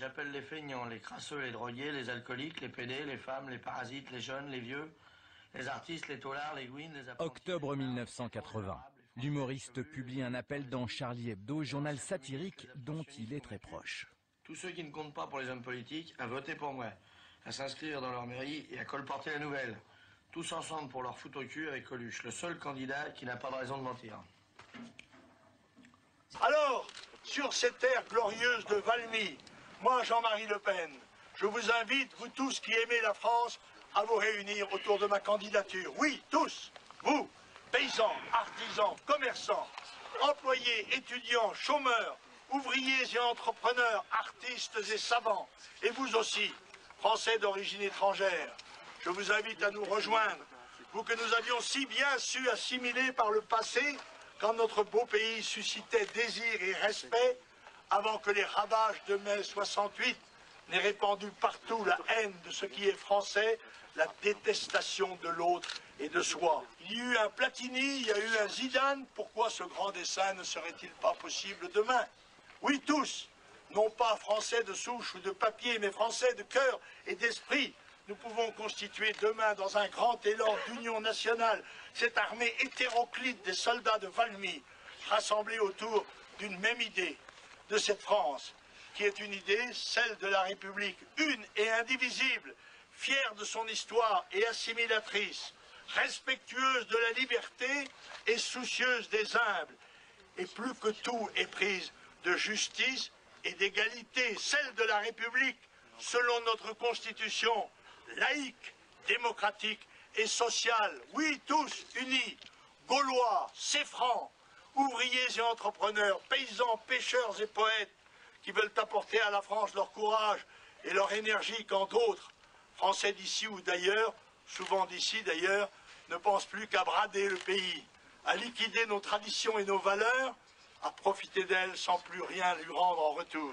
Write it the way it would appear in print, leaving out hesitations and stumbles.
J'appelle les feignants, les crasseux, les drogués, les alcooliques, les pédés, les femmes, les parasites, les jeunes, les vieux, les artistes, les taulards, les gouines, les apprentis... Octobre 1980. L'humoriste publie un appel dans Charlie Hebdo, journal satirique dont il est très proche. Tous ceux qui ne comptent pas pour les hommes politiques, à voter pour moi, à s'inscrire dans leur mairie et à colporter la nouvelle. Tous ensemble pour leur foutre au cul avec Coluche, le seul candidat qui n'a pas de raison de mentir. Alors, sur cette terre glorieuse de Valmy, moi, Jean-Marie Le Pen, je vous invite, vous tous qui aimez la France, à vous réunir autour de ma candidature. Oui, tous, vous, paysans, artisans, commerçants, employés, étudiants, chômeurs, ouvriers et entrepreneurs, artistes et savants, et vous aussi, Français d'origine étrangère. Je vous invite à nous rejoindre, vous que nous avions si bien su assimiler par le passé, quand notre beau pays suscitait désir et respect, avant que les ravages de mai 68 n'aient répandu partout la haine de ce qui est français, la détestation de l'autre et de soi. Il y a eu un Platini, il y a eu un Zidane, pourquoi ce grand dessein ne serait-il pas possible demain? Oui, tous, non pas français de souche ou de papier, mais français de cœur et d'esprit, nous pouvons constituer demain dans un grand élan d'union nationale cette armée hétéroclite des soldats de Valmy, rassemblés autour d'une même idée, de cette France, qui est une idée, celle de la République, une et indivisible, fière de son histoire et assimilatrice, respectueuse de la liberté et soucieuse des humbles, et plus que tout éprise de justice et d'égalité, celle de la République, selon notre Constitution, laïque, démocratique et sociale, oui, tous unis, Gaulois, Céfrans, ouvriers et entrepreneurs, paysans, pêcheurs et poètes, qui veulent apporter à la France leur courage et leur énergie quand d'autres, Français d'ici ou d'ailleurs, souvent d'ici d'ailleurs, ne pensent plus qu'à brader le pays, à liquider nos traditions et nos valeurs, à profiter d'elles sans plus rien lui rendre en retour.